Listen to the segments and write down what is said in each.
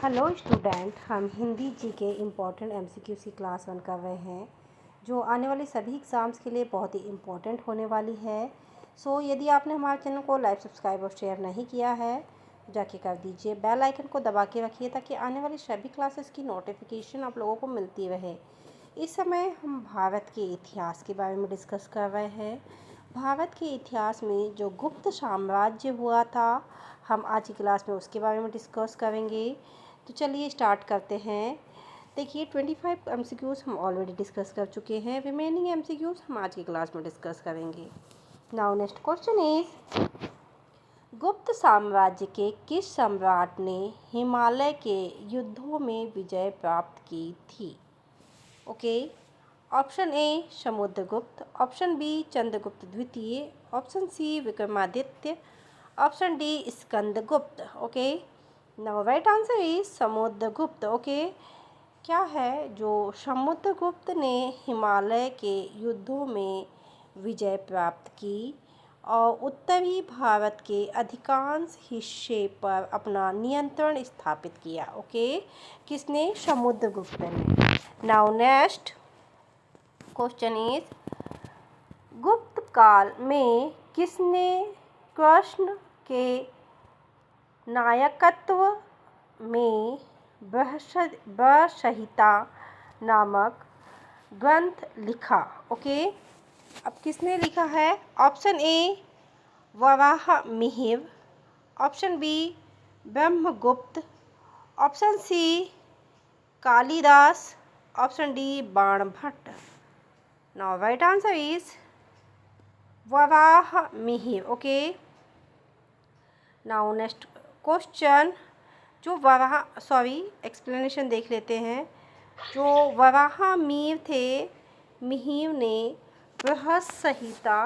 Hello student, हम हिंदी जी के important MCQ की क्लास 1 कर रहे हैं जो आने वाले सभी एग्ज़ाम्स के लिए बहुत ही इम्पॉर्टेंट होने वाली है। यदि आपने हमारे चैनल को लाइक, सब्सक्राइब और शेयर नहीं किया है तो जाके कर दीजिए। बेल आइकन को दबा के रखिए ताकि आने वाली सभी क्लासेस की नोटिफिकेशन आप लोगों को मिलती रहे। इस समय हम भारत के इतिहास के बारे में डिस्कस कर रहे हैं। भारत के इतिहास में जो गुप्त साम्राज्य हुआ था, हम आज की क्लास में उसके बारे में डिस्कस करेंगे। तो चलिए स्टार्ट करते हैं। देखिए 25 एमसीक्यूज़ हम ऑलरेडी डिस्कस कर चुके हैं। रिमेनिंग एमसीक्यूज़ हम आज की क्लास में डिस्कस करेंगे। नाउ नेक्स्ट क्वेश्चन इज, गुप्त साम्राज्य के किस सम्राट ने हिमालय के युद्धों में विजय प्राप्त की थी? Okay, option A Samudragupta, option B Chandragupta द्वितीय, option C Vikramaditya, option D Skandagupta. Okay, now right answer is Samudragupta. Okay, क्या है जो समुद्रगुप्त ने हिमालय के युद्धों में विजय प्राप्त की और उत्तरी भारत के अधिकांश हिस्से पर अपना नियंत्रण स्थापित किया। ओके, किसने? समुद्रगुप्त ने। नाउ नेक्स्ट क्वेश्चन इज, गुप्त काल में किसने कृष्ण के नायकत्व में बृहस्संहिता नामक ग्रंथ लिखा? ओके, अब किसने लिखा है? Option A Varahamihira, option B Brahmagupta, option C Kalidasa, option D Banabhatta. Now right answer is Varahamihira. Okay, now next question, जो एक्सप्लेनेशन देख लेते हैं। जो वराहमिहिर थे, मिहिर ने बृहस्संहिता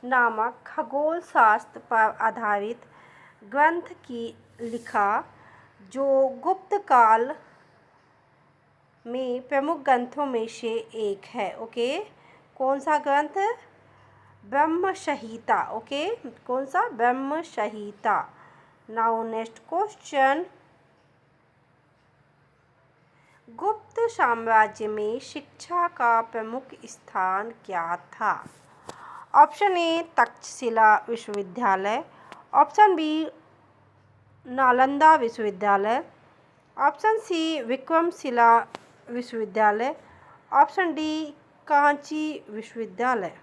नामक खगोल शास्त्र पर आधारित ग्रंथ की लिखा, जो गुप्त काल में प्रमुख ग्रंथों में से एक है। ओके, कौन सा ग्रंथ? ब्रह्मसंहिता। ओके, कौन सा? ब्रह्मसंहिता। नाउ नेक्स्ट क्वेश्चन, गुप्त साम्राज्य में शिक्षा का प्रमुख स्थान क्या था? ऑप्शन ए तक्षशिला विश्वविद्यालय, ऑप्शन बी नालंदा विश्वविद्यालय, ऑप्शन सी विक्रमशिला विश्वविद्यालय, ऑप्शन डी कांची विश्वविद्यालय।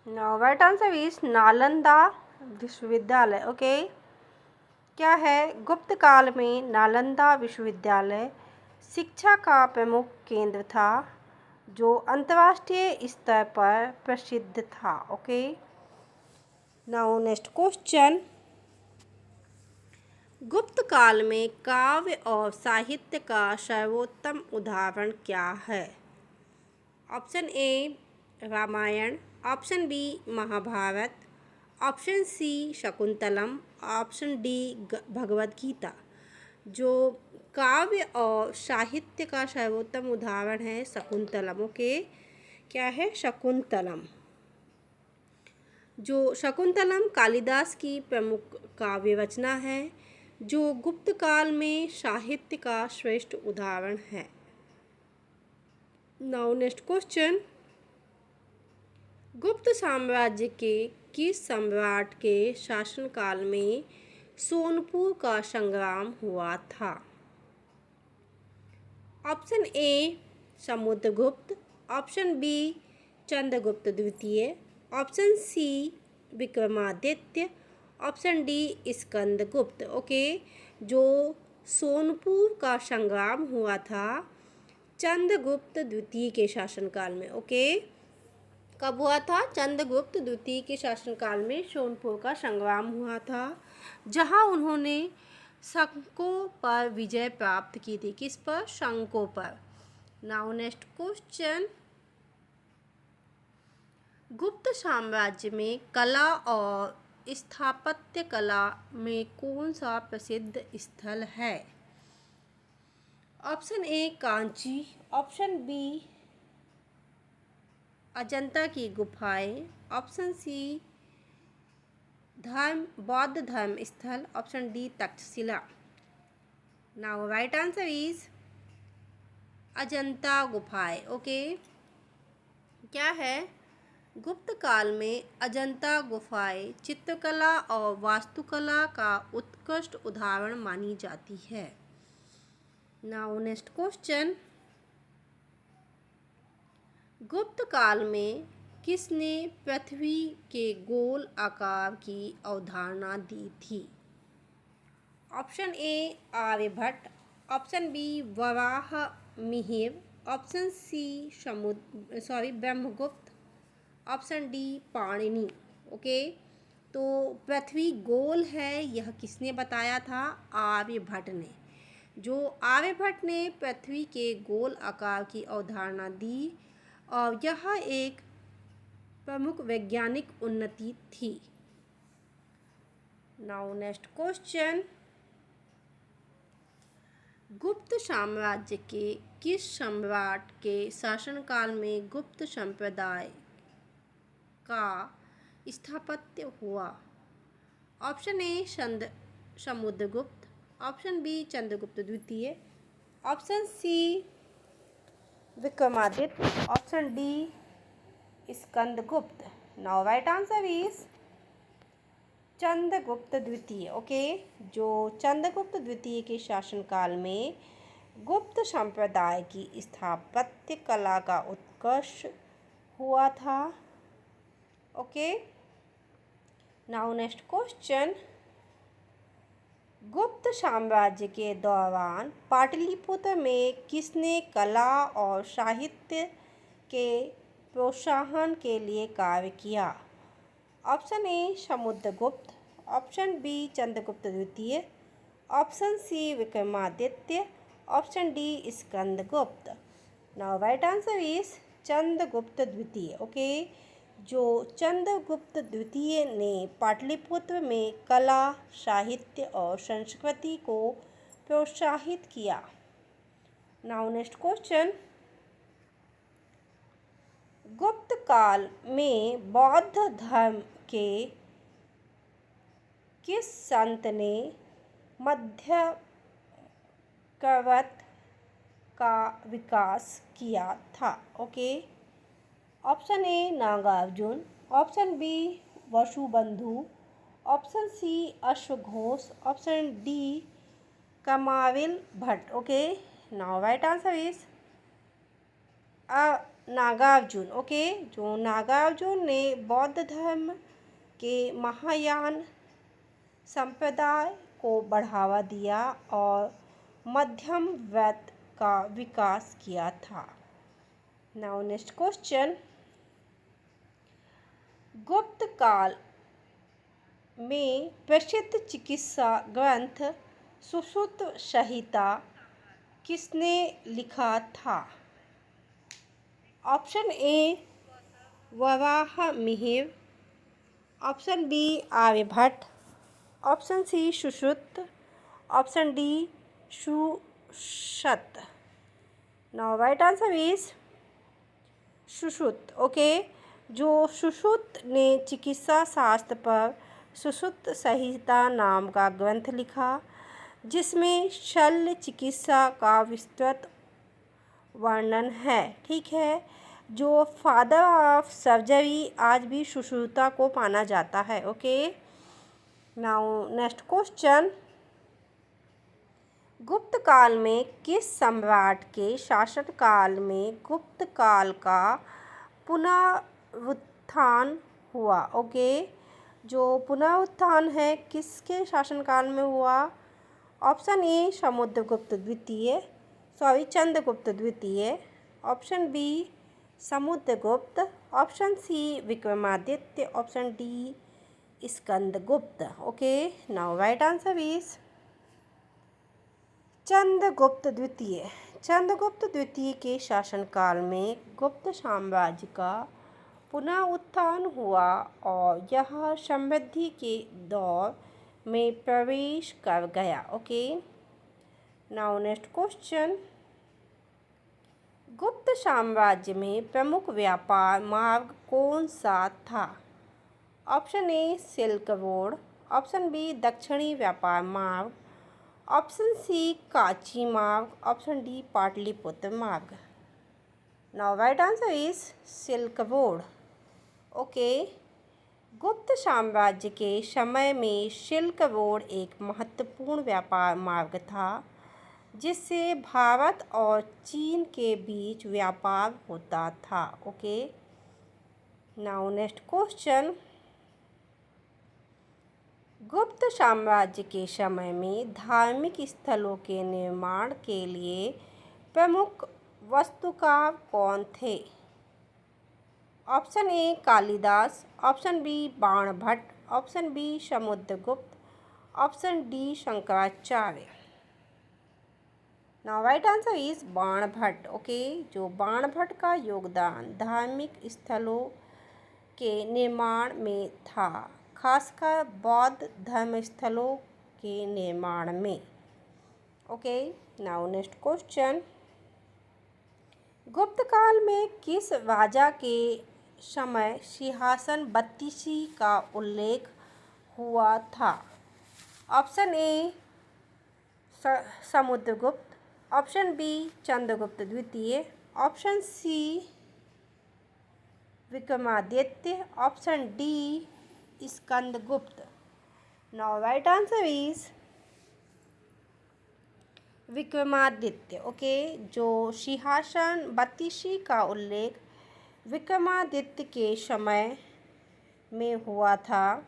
Now right answer is Nalanda विश्वविद्यालय। ओके, क्या है? गुप्त काल में नालंदा विश्वविद्यालय शिक्षा का प्रमुख केंद्र था जो अंतर्राष्ट्रीय स्तर पर प्रसिद्ध था। ओके, नाउ नेक्स्ट क्वेश्चन, गुप्त काल में काव्य और साहित्य का सर्वोत्तम उदाहरण क्या है? Option A Ramayana, option B Mahabharata, option C Shakuntalam, option D Bhagavad Gita. जो काव्य और साहित्य का सर्वोत्तम उदाहरण है शकुंतलम। ओके, क्या है? शकुंतलम। जो शकुंतलम कालिदास की प्रमुख काव्य रचना है जो गुप्त काल में साहित्य का श्रेष्ठ उदाहरण है। नाउ नेक्स्ट क्वेश्चन, गुप्त साम्राज्य के किस सम्राट के शासनकाल में सोनपुर का संग्राम हुआ था? Option A Samudragupta, option B Chandragupta द्वितीय, option C Vikramaditya, option D Skandagupta. Okay, जो सोनपुर का संग्राम हुआ था चंद्रगुप्त द्वितीय के शासनकाल में। ओके, कब हुआ था? चंद्रगुप्त द्वितीय के शासनकाल में सोनपुर का संग्राम हुआ था, जहां उन्होंने शंकों पर विजय प्राप्त की थी। किस पर? शंकों पर। नाउ नेक्स्ट क्वेश्चन, गुप्त साम्राज्य में कला और स्थापत्य कला में कौन सा प्रसिद्ध स्थल है? Option A Kanchi, option B Ajanta की गुफाएं, ऑप्शन सी बौद्ध धर्म स्थल, option D Takshashila. Now right answer is Ajanta गुफाएं। ओके, क्या है? गुप्त काल में अजंता गुफाएं चित्रकला और वास्तुकला का उत्कृष्ट उदाहरण मानी जाती है। नाउ नेक्स्ट क्वेश्चन, गुप्त काल में किसने पृथ्वी के गोल आकार की अवधारणा दी थी? Option A Aryabhata, option B Varahamihira, option C Brahmagupta, option D Panini. Okay, तो पृथ्वी गोल है यह किसने बताया था? आर्यभट्ट ने। जो आर्यभट्ट ने पृथ्वी के गोल आकार की अवधारणा दी और यह एक प्रमुख वैज्ञानिक उन्नति थी। नाउ नेक्स्ट क्वेश्चन, गुप्त साम्राज्य के किस सम्राट के शासनकाल में गुप्त संप्रदाय का स्थापत्य हुआ? Option A Samudragupta, option B Chandragupta द्वितीय, option C Vikramaditya, option D Skandagupta. Now right answer is Chandragupta द्वितीय। ओके, जो चंद्रगुप्त द्वितीय के शासनकाल में गुप्त संप्रदाय की स्थापत्य कला का उत्कर्ष हुआ था। ओके, नाउ नेक्स्ट क्वेश्चन, गुप्त साम्राज्य के दौरान पाटलिपुत्र में किसने कला और साहित्य के प्रोत्साहन के लिए कार्य किया? Option A Samudragupta, option B Chandragupta द्वितीय, option C Vikramaditya, option D Skandagupta. Now right answer is Chandragupta द्वितीय। ओके, जो चंद्रगुप्त द्वितीय ने पाटलिपुत्र में कला, साहित्य और संस्कृति को प्रोत्साहित किया। नाउ नेक्स्ट क्वेश्चन, गुप्त काल में बौद्ध धर्म के किस संत ने मध्यवर्त का विकास किया था? Okay, option A Nagarjuna, option B Vasubandhu, option C अश्वघोष, ऑप्शन डी कमाविल Bhatta. Okay, now right answer is Nagarjuna. Okay, जो नागार्जुन ने बौद्ध धर्म के महायान संप्रदाय को बढ़ावा दिया और मध्यम व्रत का विकास किया था। नाउ नेक्स्ट क्वेश्चन, गुप्त काल में प्रसिद्ध चिकित्सा ग्रंथ सुश्रुत संहिता किसने लिखा था? Option A Varahamihira, option B Aryabhata, option C Sushruta, option D Sushruta. Now right answer is Sushruta. Okay, जो सुश्रुत ने चिकित्सा शास्त्र पर सुश्रुत संहिता नाम का ग्रंथ लिखा, जिसमें शल्य चिकित्सा का विस्तृत वर्णन है। ठीक है, जो फादर ऑफ सर्जरी आज भी सुश्रुता को माना जाता है। ओके, नाउ नेक्स्ट क्वेश्चन, गुप्त काल में किस सम्राट के शासनकाल में गुप्त काल का पुनरुत्थान हुआ? ओके, जो पुनरुत्थान है किसके शासनकाल में हुआ? ऑप्शन ए चंद्रगुप्त द्वितीय, option B Samudragupta, option C Vikramaditya, option D Skandagupta. Okay, now right answer is Chandragupta द्वितीय। चंद्रगुप्त द्वितीय के शासनकाल में गुप्त साम्राज्य का पुनः उत्थान हुआ और यह समृद्धि के दौर में प्रवेश कर गया। ओके, नाउ नेक्स्ट क्वेश्चन, गुप्त साम्राज्य में प्रमुख व्यापार मार्ग कौन सा था? Option A silk road, option B दक्षिणी व्यापार मार्ग, ऑप्शन सी कांची मार्ग, ऑप्शन डी पाटलिपुत्र मार्ग। Now right answer is silk road. Okay, गुप्त साम्राज्य के समय में सिल्क रोड एक महत्वपूर्ण व्यापार मार्ग था जिससे भारत और चीन के बीच व्यापार होता था। ओके, नाउ नेक्स्ट क्वेश्चन, गुप्त साम्राज्य के समय में धार्मिक स्थलों के निर्माण के लिए प्रमुख वास्तुकार कौन थे? Option A Kalidasa, option B Banabhatta, option B Samudragupta, option D Shankaracharya. Now right answer is Banabhatta. Okay, जो बाणभट्ट का योगदान धार्मिक स्थलों के निर्माण में था, खासकर बौद्ध धर्म स्थलों के निर्माण में। ओके, नाउ नेक्स्ट क्वेश्चन, गुप्त काल में किस राजा के समय सिंहासन बत्तीसी का उल्लेख हुआ था? Option A Samudragupta, option B Chandragupta द्वितीय, option C Vikramaditya, option D Skandagupta. Now right answer is Vikramaditya. Okay, जो सिंहासन बत्तीसी का उल्लेख विक्रमादित्य के समय में हुआ था,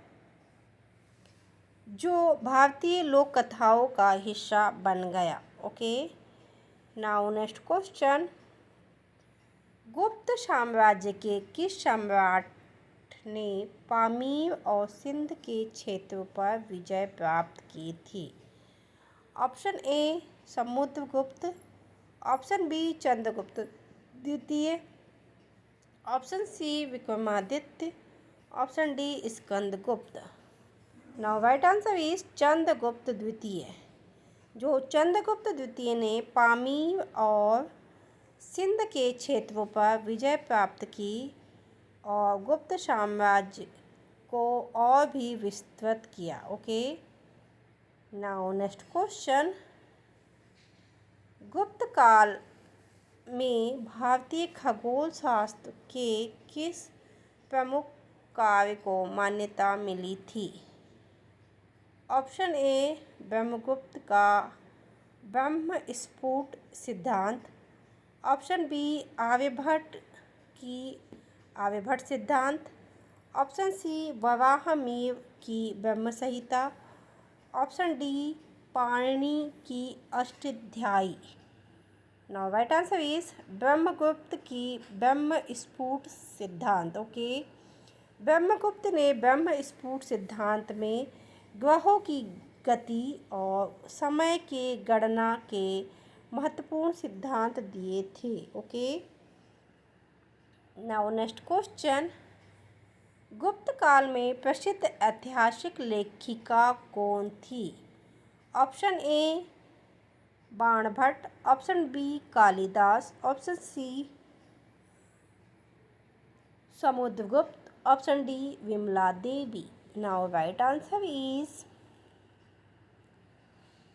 जो भारतीय लोक कथाओं का हिस्सा बन गया। ओके, नाउ नेक्स्ट क्वेश्चन, गुप्त साम्राज्य के किस सम्राट ने पामीर और सिंध के क्षेत्रों पर विजय प्राप्त की थी? Option A Samudragupta, option B Chandragupta द्वितीय, option C Vikramaditya, option D Skandagupta. Now right answer is Chandragupta द्वितीय। जो चंद्रगुप्त द्वितीय ने पामीर और सिंध के क्षेत्रों पर विजय प्राप्त की और गुप्त साम्राज्य को और भी विस्तृत किया। ओके, नाउ नेक्स्ट क्वेश्चन, गुप्त काल में भारतीय खगोल शास्त्र के किस प्रमुख कार्य को मान्यता मिली थी? ऑप्शन ए ब्रह्मगुप्त का ब्रह्मस्फुट सिद्धांत, ऑप्शन बी आर्यभट्ट सिद्धांत, ऑप्शन सी वराहमिहिर की ब्रह्म संहिता, ऑप्शन डी पाणिनि की Ashtadhyayi. Now right answer is Brahmagupta की ब्रह्मस्फुट सिद्धांत। ओके, ब्रह्मगुप्त ने ब्रह्मस्फुट सिद्धांत में ग्रहों की गति और समय के गणना के महत्वपूर्ण सिद्धांत दिए थे। ओके, नाउ नेक्स्ट क्वेश्चन, गुप्त काल में प्रसिद्ध ऐतिहासिक लेखिका कौन थी? Option A Banabhatta, option B Kalidasa, option C Samudragupta, option D Vimla Devi. Now right answer is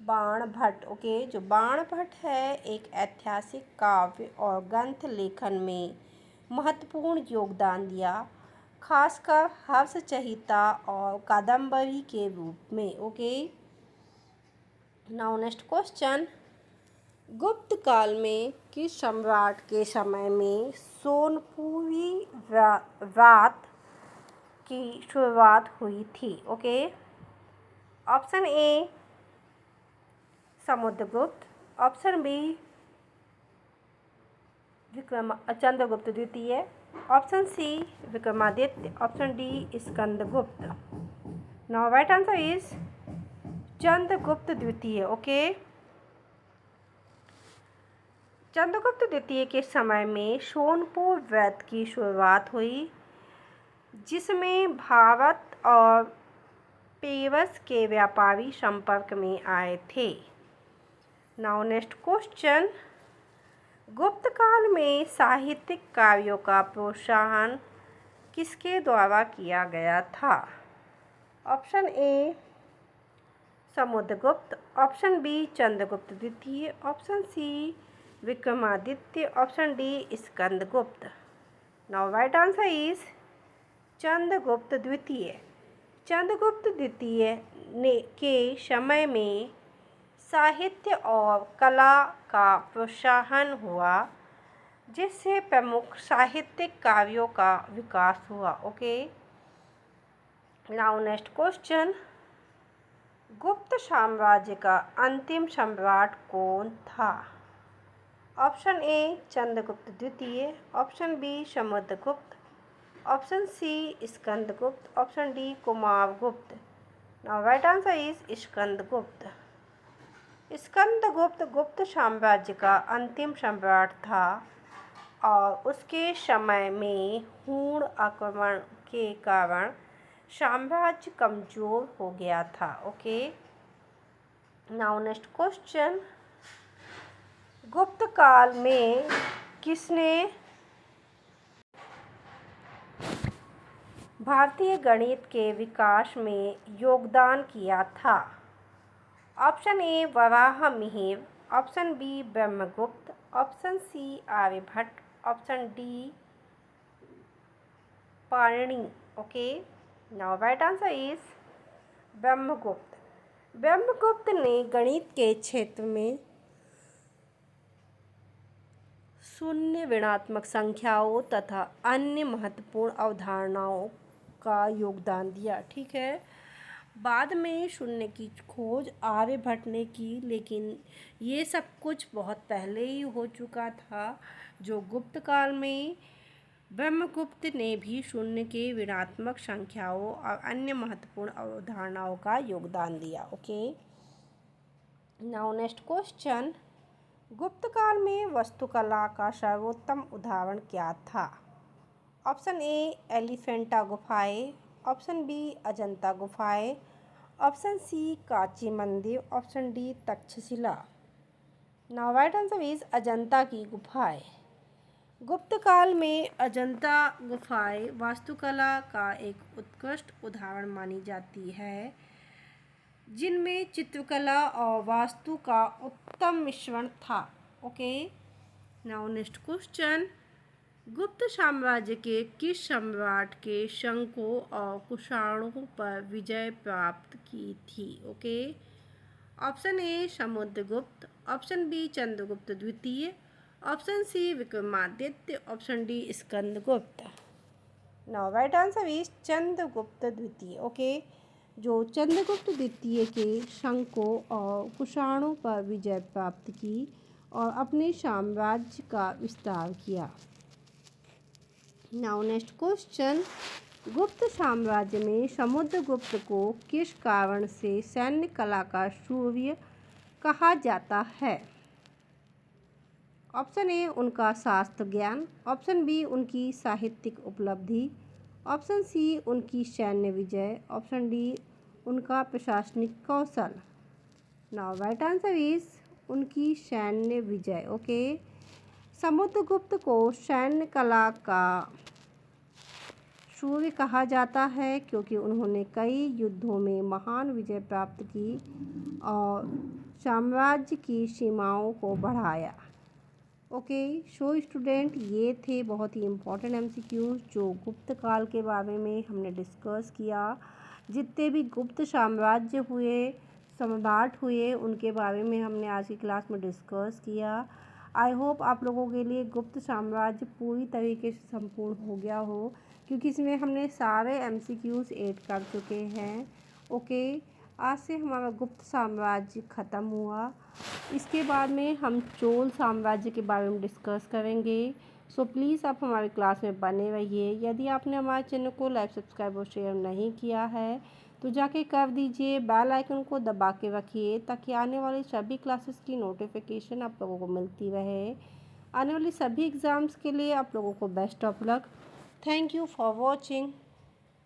Banabhatta. Okay, जो बाणभट्ट है एक ऐतिहासिक काव्य और ग्रंथ लेखन में महत्वपूर्ण योगदान दिया, खासकर हर्षचरिता और कादम्बरी के रूप में। ओके, नाउ नेक्स्ट क्वेश्चन, गुप्त काल में किस सम्राट के समय में सोनपुरी व्रत की शुरुआत हुई थी? Okay, option A Samudragupta, option B Chandragupta द्वितीय, option C Vikramaditya, option D Skandagupta. Now right answer is Chandragupta द्वितीय। ओके, चंद्रगुप्त द्वितीय के समय में सोनपुर व्रत की शुरुआत हुई, जिसमें भारत और पेरस के व्यापारी संपर्क में आए थे। नाउ नेक्स्ट क्वेश्चन, गुप्त काल में साहित्यिक कार्यों का प्रोत्साहन किसके द्वारा किया गया था? Option A Samudragupta, option B Chandragupta द्वितीय, option C Vikramaditya, option D Skandagupta. Now right answer is Chandragupta द्वितीय। चंद्रगुप्त द्वितीय के समय में साहित्य और कला का प्रोत्साहन हुआ, जिससे प्रमुख साहित्यिक कार्यों का विकास हुआ। ओके, नाउ नेक्स्ट क्वेश्चन, गुप्त साम्राज्य का अंतिम सम्राट कौन था? ऑप्शन ए चंद्रगुप्त द्वितीय, option B Samudragupta, option C Skandagupta, option D Kumaragupta. Now right answer is Skandagupta. Skandagupta Gupta साम्राज्य का अंतिम सम्राट था और उसके समय में हुण आक्रमण के कारण साम्राज्य कमजोर हो गया था। ओके, नाउ नेक्स्ट क्वेश्चन, गुप्त काल में किसने भारतीय गणित के विकास में योगदान किया था? Option A Varahamihira, option B Brahmagupta, option C Aryabhata, option D Panini. Okay, now right answer is Brahmagupta. Brahmagupta ने गणित के क्षेत्र में शून्य, ऋणात्मक संख्याओं तथा अन्य महत्वपूर्ण अवधारणाओं का योगदान दिया। ठीक है, बाद में शून्य की खोज आर्यभट्ट ने की, लेकिन ये सब कुछ बहुत पहले ही हो चुका था। जो गुप्त काल में ब्रह्मगुप्त ने भी शून्य के ऋणात्मक संख्याओं और अन्य महत्वपूर्ण अवधारणाओं का योगदान दिया। ओके, नाउ नेक्स्ट क्वेश्चन, गुप्त काल में वास्तुकला का सर्वोत्तम उदाहरण क्या था? ऑप्शन ए एलिफेंटा गुफाएं, ऑप्शन बी अजंता गुफाएं, ऑप्शन सी कांची मंदिर, option D Takshashila. Now right answer is Ajanta की गुफाएं। गुप्त काल में अजंता गुफाएं वास्तुकला का एक उत्कृष्ट उदाहरण मानी जाती है, जिनमें चित्रकला और वास्तु का उत्तम मिश्रण था। ओके, नाउ नेक्स्ट क्वेश्चन, गुप्त साम्राज्य के किस सम्राट के शंकों और कुषाणों पर विजय प्राप्त की थी? Okay, option A Samudragupta, option B Chandragupta द्वितीय, option C Vikramaditya, option D Skandagupta. Now right answer is Chandragupta द्वितीय। ओके, जो चंद्रगुप्त द्वितीय के शंकों और कुषाणों पर विजय प्राप्त की और अपने साम्राज्य का विस्तार किया। नाउ नेक्स्ट क्वेश्चन, गुप्त साम्राज्य में समुद्रगुप्त को किस कारण से सैन्य कला का सूर्य कहा जाता है? ऑप्शन ए उनका शास्त्र ज्ञान, ऑप्शन बी उनकी साहित्यिक उपलब्धि, ऑप्शन सी उनकी सैन्य विजय, ऑप्शन डी उनका प्रशासनिक कौशल। नाउ राइट आंसर इज उनकी सैन्य विजय। ओके, समुद्रगुप्त को सैन्य कला का सूर्य कहा जाता है क्योंकि उन्होंने कई युद्धों में महान विजय प्राप्त की और साम्राज्य की सीमाओं को बढ़ाया। ओके, सो स्टूडेंट, ये थे बहुत ही इम्पोर्टेंट एमसीक्यूज जो गुप्त काल के बारे में हमने डिस्कस किया। जितने भी गुप्त साम्राज्य हुए, सम्राट हुए, उनके बारे में हमने आज की क्लास में डिस्कस किया। आई होप आप लोगों के लिए गुप्त साम्राज्य पूरी तरीके से संपूर्ण हो गया हो, क्योंकि इसमें हमने सारे एमसीक्यूज ऐड कर चुके हैं। ओके, आज से हमारा गुप्त साम्राज्य ख़त्म हुआ। इसके बाद में हम चोल साम्राज्य के बारे में डिस्कस करेंगे। सो प्लीज़ आप हमारे क्लास में बने रहिए। यदि आपने हमारे चैनल को लाइक, सब्सक्राइब और शेयर नहीं किया है तो जाके कर दीजिए। बेल आइकन को दबा के रखिए ताकि आने वाली सभी क्लासेस की नोटिफिकेशन आप लोगों को मिलती रहे। आने वाली सभी एग्ज़ाम्स के लिए आप लोगों को best of luck. Thank you for watching.